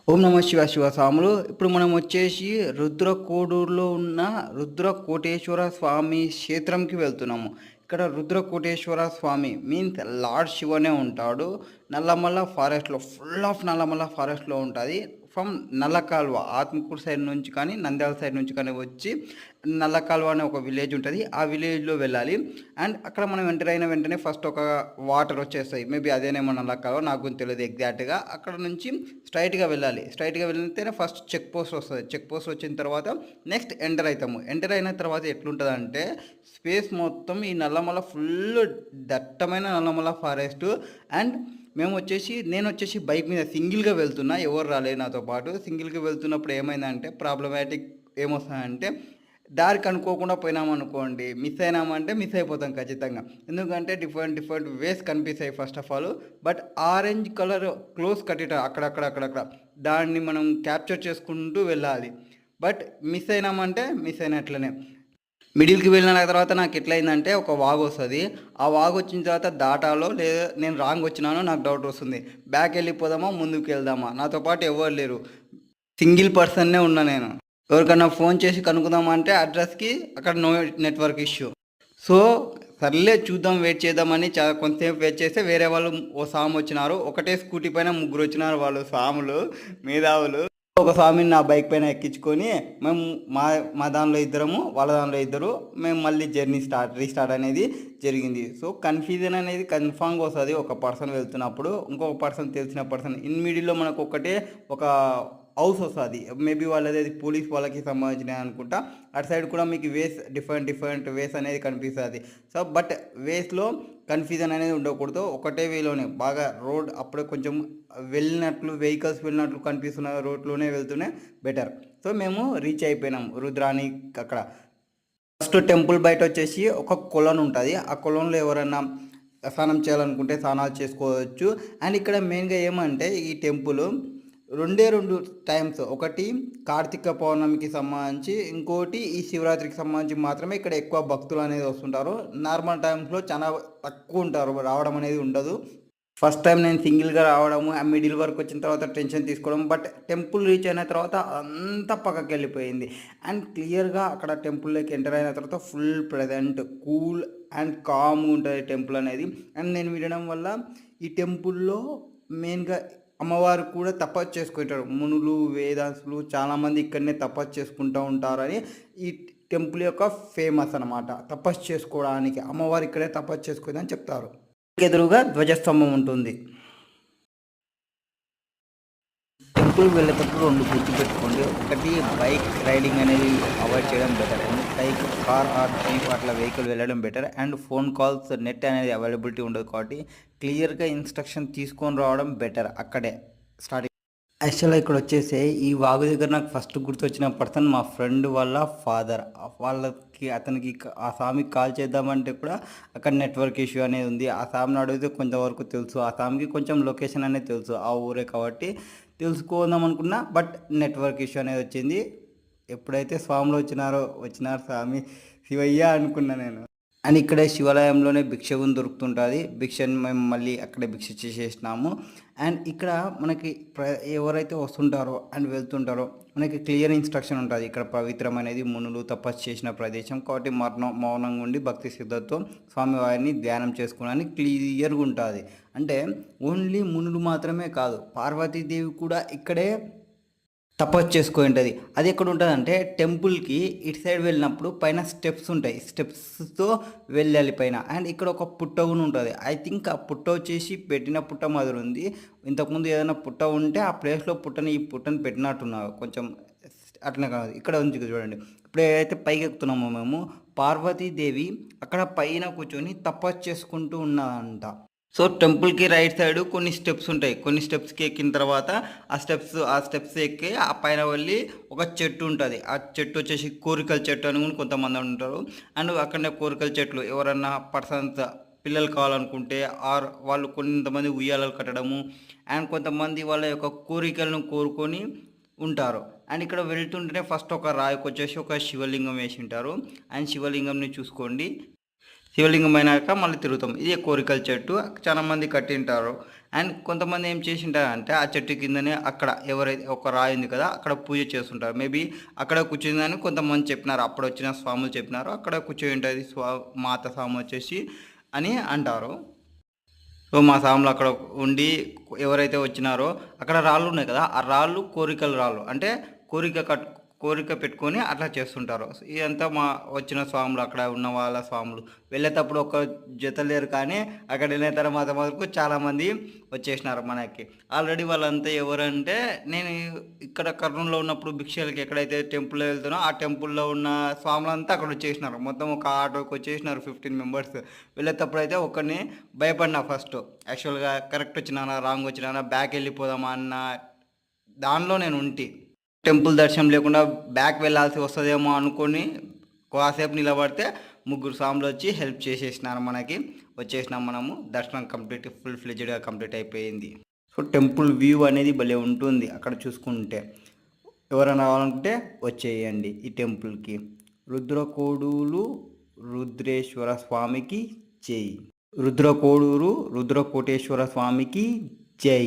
ఓం నమ శివ స్వాములు. ఇప్పుడు మనం వచ్చేసి రుద్రకోడూరులో ఉన్న రుద్రకోటేశ్వర స్వామి క్షేత్రంకి వెళ్తున్నాము. ఇక్కడ రుద్రకోటేశ్వర స్వామి మీన్స్ లార్డ్ శివనే ఉంటాడు. నల్లమల్ల ఫారెస్ట్‌లో ఫుల్ ఆఫ్ నల్లమల్ల ఫారెస్ట్‌లో ఉంటది. ఫ్రమ్ నల్లకాల్వ ఆత్మకూరు సైడ్ నుంచి కానీ, నంద్యాల సైడ్ నుంచి కానీ వచ్చి నల్లకాల్వ అనే ఒక విలేజ్ ఉంటది. ఆ విలేజ్‌లో వెళ్ళాలి. అండ్ అక్కడ మనం ఎంటర్ అయిన వెంటనే ఫస్ట్ ఒక వాటర్ వచ్చేస్తాయి. మేబీ అదేనేమో నల్లకాల్వ నాకు తెలీదు ఎగ్జాక్ట్‌గా. అక్కడ నుంచి స్ట్రైట్‌గా వెళ్ళాలి. స్ట్రైట్‌గా వెళ్తేనే ఫస్ట్ చెక్ పోస్ట్ వస్తది. చెక్ పోస్ట్ వచ్చిన తర్వాత నెక్స్ట్ ఎంటర్ అయితాము. ఎంటర్ అయిన తర్వాత ఎట్లుంటదంటే స్పేస్ మొత్తం ఈ నల్లమల ఫుల్ దట్టమైన నల్లమల ఫారెస్ట్. అండ్ నేనొచ్చేసి బైక్ మీద సింగిల్‌గా వెళ్తున్నా. ఎవరు రాలేదు నాతో పాటు. సింగిల్‌గా వెళ్తున్నప్పుడు ఏమైందంటే ప్రాబ్లమాటిక్ ఏమొస్తదంటే దారి కనుక్కోకుండా పోయినామనుకోండి, మిస్ అయినామంటే మిస్ అయిపోతాం ఖచ్చితంగా. ఎందుకంటే డిఫరెంట్ డిఫరెంట్ వేస్ కనిపిస్తాయి first of all. But orange colour close కట్టేట అక్కడక్కడ దాన్ని మనం క్యాప్చర్ చేసుకుంటూ వెళ్ళాలి. బట్ మిస్ అయినామంటే మిస్ అయినట్లనే. మిడిల్‌కి వెళ్ళిన తర్వాత నాకు ఎట్లయిందంటే ఒక వాగొస్తది. ఆ వాగొచ్చిన తర్వాత దాటాలో లేదా నేను రాంగ్ వచ్చినానో నాకు డౌట్ వస్తుంది. బ్యాక్ వెళ్ళిపోదామా? ముందుకెళ్దామా? నాతో పాటు ఎవ్వరు లేరు. సింగిల్ పర్సన్‌నే ఉన్నా నేను. ఎవరికన్నా ఫోన్ చేసి కనుక్కుందామంటే అడ్రస్‌కి అక్కడ నో నెట్వర్క్ ఇష్యూ. సో, సర్లే చూద్దాం వెయిట్ చేద్దామని కొంతసేపు వెయిట్ చేస్తే వేరే వాళ్ళు ఓ స్వామొచ్చినారు. ఒకటే స్కూటీ పైన ముగ్గురొచ్చినారు వాళ్ళు స్వాములు, మేధావులు. ఒక స్వామిని నా బైక్ పైన ఎక్కించుకొని మేము మా మా దానిలో ఇద్దరము, వాళ్ళ దానిలో ఇద్దరు. మేము మళ్ళీ జర్నీ రీస్టార్ట్ అనేది జరిగింది. సో, కన్‌ఫ్యూజన్ అనేది కన్ఫామ్‌గా వస్తది ఒక పర్సన్ వెళ్తున్నప్పుడు. ఇంకొక పర్సన్ తెలిసిన పర్సన్ ఇన్ మిడిల్‌లో మనకు ఒకటే ఒక హౌస్ వస్తది. మేబీ వాళ్ళది పోలీస్ వాళ్ళకి సంబంధించినయి అనుకుంటా. అటు సైడ్ కూడా మీకు వేస్ డిఫరెంట్ డిఫరెంట్ వేస్ అనేది కనిపిస్తది. సో, బట్ వేస్‌లో కన్‌ఫ్యూజన్ అనేది ఉండకూడదు. ఒకటే వేలోనే బాగా రోడ్ అప్పుడే కొంచెం వెహికల్స్ వెళ్ళినట్లు కనిపిస్తున్న రోడ్‌లోనే వెళ్తూనే బెటర్. సో, మేము రీచ్ అయిపోయినాం రుద్రాని అక్కడ. ఫస్ట్ టెంపుల్ బయటొచ్చేసి ఒక కొలను ఉంటది. ఆ కొలనులో ఎవరన్నా స్నానం చేయాలనుకుంటే స్నానాలు చేసుకోవచ్చు. అండ్ ఇక్కడ మెయిన్‌గా ఏమంటే ఈ టెంపులు రెండే 2 టైమ్స్. ఒకటి కార్తీక పౌర్ణమికి సంబంధించి, ఇంకోటి ఈ శివరాత్రికి సంబంధించి మాత్రమే ఇక్కడ ఎక్కువ భక్తులనేది వస్తుంటారు. నార్మల్ టైమ్స్‌లో చాలా తక్కువుంటారు. రావడం అనేది ఉండదు. ఫస్ట్ టైం నేను సింగిల్‌గా రావడము, ఆ మిడిల్ వరకు వచ్చిన తర్వాత టెన్షన్ తీసుకోవడం. బట్ టెంపుల్ రీచ్ అయిన తర్వాత అంతా పక్కకెళ్ళిపోయింది. అండ్ క్లియర్‌గా అక్కడ టెంపుల్‌లోకి ఎంటర్ అయిన తర్వాత ఫుల్ ప్లెజెంట్, కూల్ అండ్ కామ్‌గా ఉంటది టెంపుల్ అనేది. అండ్ నేను వినడం వల్ల ఈ టెంపుల్‌లో మెయిన్‌గా అమ్మవారు కూడా తపస్సు చేసుకుంటారు. మునులు, వేదాసులు చాలామంది ఇక్కడనే తపస్సు చేసుకుంటూ ఉంటారని ఈ టెంపుల్ యొక్క ఫేమస్ అనమాట. తపస్సు చేసుకోవడానికి అమ్మవారు ఇక్కడే తపస్సు చేసుకుందని చెప్తారు. ఎదురుగా ధ్వజస్తంభం ఉంటుంది. టెంపుల్ వెళ్ళేటప్పుడు 2 గుర్తుపెట్టుకోండి. ఒకటి బైక్ రైడింగ్ అనేది అవాయిడ్ చేయడం better. Bike, car or jeep అట్లా వెహికల్ వెళ్ళడం better. And phone calls, net అనేది అవైలబిలిటీ ఉండదు కాబట్టి క్లియర్‌గా ఇన్‌స్ట్రక్షన్ తీసుకొని రావడం బెటర్ అక్కడే స్టార్టింగ్. యాక్చువల్‌గా ఇక్కడొచ్చేసి ఈ వాగు దగ్గర నాకు ఫస్ట్ గుర్తొచ్చిన పర్సన్ మా ఫ్రెండ్ వాళ్ళ ఫాదర్. అతనికి ఆ స్వామికి కాల్ చేద్దామంటే కూడా అక్కడ నెట్వర్క్ ఇష్యూ అనేది ఉంది. ఆ స్వామిని అడిగితే కొంతవరకు తెలుసు. ఆ స్వామికి కొంచెం లొకేషన్ అనేది తెలుసు. ఆ ఊరే కాబట్టి తెలుసుకుందాం అనుకున్నా. బట్ నెట్వర్క్ ఇష్యూ అనేది వచ్చింది. ఎప్పుడైతే స్వాములు వచ్చినారు స్వామి శివయ్య అనుకున్నా నేను. అండ్ ఇక్కడే శివాలయంలోనే భిక్ష కూడా దొరుకుతుంటుంది. భిక్షని మేము మళ్ళీ అక్కడే భిక్ష చేసేసినాము. అండ్ ఇక్కడ మనకి ఎవరైతే వస్తుంటారో అండ్ వెళ్తుంటారో మనకి క్లియర్ ఇన్స్ట్రక్షన్ ఉంటుంది. ఇక్కడ పవిత్రం అనేది మునులు తపస్సు చేసిన ప్రదేశం కాబట్టి మౌనంగా ఉండి భక్తి శ్రద్ధతో స్వామివారిని ధ్యానం చేసుకోవడానికి క్లియర్గా ఉంటుంది. అంటే ఓన్లీ మునులు మాత్రమే కాదు, పార్వతీదేవి కూడా ఇక్కడే తపస్సు చేసుకుంటుంది. అది ఎక్కడ ఉంటుందంటే టెంపుల్కి ఇటు సైడ్ వెళ్ళినప్పుడు పైన స్టెప్స్ ఉంటాయి. స్టెప్స్తో వెళ్ళాలి పైన. అండ్ ఇక్కడ ఒక పుట్ట కూడా ఉంటుంది. ఐ థింక్ ఆ పుట్ట వచ్చేసి పెట్టిన పుట్ట మాదిరి ఉంది. ఇంతకుముందు ఏదైనా పుట్ట ఉంటే ఆ ప్లేస్లో ఈ పుట్టని పెట్టినట్టున్నారు. కొంచెం అట్లనే కాదు, ఇక్కడ ఉంది చూడండి. ఇప్పుడు ఏదైతే పైకి ఎక్కుతున్నామో మేము, పార్వతీదేవి అక్కడ పైన కూర్చొని తపస్సు చేసుకుంటూ ఉన్నదంట. సో, టెంపుల్‌కి రైట్ సైడు కొన్ని స్టెప్స్ ఉంటాయి. కొన్ని స్టెప్స్‌కి ఎక్కిన తర్వాత ఆ స్టెప్స్ ఎక్కి ఆ పైన వెళ్ళి ఒక చెట్టు ఉంటది. ఆ చెట్టు వచ్చేసి కోరికల చెట్టు అని కూడా కొంతమంది ఉంటారు. అండ్ అక్కడనే కోరికల చెట్లు ఎవరన్నా పర్సన్స్ పిల్లలు కావాలనుకుంటే ఆర్ వాళ్ళు కొంతమంది ఉయ్యాలలు కట్టడము అండ్ కొంతమంది వాళ్ళ యొక్క కోరికలను కోరుకొని ఉంటారు. అండ్ ఇక్కడ వెళ్తుంటేనే ఫస్ట్ ఒక రాయికొచ్చేసి ఒక శివలింగం వేసింటారు. అండ్ శివలింగంని చూసుకోండి. శివలింగం అయినాక మళ్ళీ తిరుగుతాం. ఇదే కోరికల చెట్టు. చాలా మంది కట్టింటారు. అండ్ కొంతమంది ఏం చేసింటారంటే ఆ చెట్టు కిందనే అక్కడ ఎవరైతే ఒక రాయి ఉంది కదా! అక్కడ పూజ చేస్తుంటారు. మేబీ అక్కడ కూర్చుందని కొంతమంది చెప్పినారు. అప్పుడొచ్చిన స్వాములు చెప్పినారు. అక్కడ కూర్చొనుంటది మాత స్వామి వచ్చేసి అని అంటారు. సో, మా స్వాములు అక్కడ ఉండి ఎవరైతే వచ్చినారో అక్కడ రాళ్ళున్నాయి కదా! ఆ రాళ్ళు కోరికల రాళ్ళు. అంటే కోరిక కట్ కోరిక పెట్టుకొని అట్లా చేస్తుంటారు. ఇదంతా మా వచ్చిన స్వాములు అక్కడ ఉన్న వాళ్ళ స్వాములు. వెళ్ళేటప్పుడు ఒక జత లేరు కానీ అక్కడ వెళ్ళిన తర్వాత మటుకు చాలామంది వచ్చేసినారు మనకి. ఆల్రెడీ వాళ్ళంతా ఎవరంటే నేను ఇక్కడ కర్నూలులో ఉన్నప్పుడు భిక్షలకి ఎక్కడైతే టెంపుల్‌లో వెళ్తానో ఆ టెంపుల్‌లో ఉన్న స్వాములంతా అక్కడ వచ్చేసినారు. మొత్తం ఒక ఆటోకి వచ్చేసినారు 15 మెంబర్స్. వెళ్ళేటప్పుడైతే ఒకడిని భయపడినా ఫస్టు. యాక్చువల్‌గా కరెక్ట్ వచ్చినానా? రాంగ్ వచ్చినానా? బ్యాక్ వెళ్ళిపోదామా అన్న దానిలో నేను ఉంటి. టెంపుల్ దర్శనం లేకుండా బ్యాక్ వెళ్ళాల్సి వస్తదేమో అనుకోని కాసేపు నిలబడితే ముగ్గురు స్వాములు వచ్చి హెల్ప్ చేసేసినారు మనకి. వచ్చేసినాం మనము. దర్శనం కంప్లీట్ ఫుల్ ఫ్లెడ్జ్డ్‌గా కంప్లీట్ అయిపోయింది. సో, టెంపుల్ వ్యూ అనేది భలే ఉంటుంది అక్కడ చూసుకుంటే. ఎవరైనా రావాలనుకుంటే వచ్చేయండి ఈ టెంపుల్‌కి. రుద్రకోడూరు రుద్రేశ్వర స్వామికి జై. రుద్రకోడూరు రుద్రకోటేశ్వర స్వామికి జై.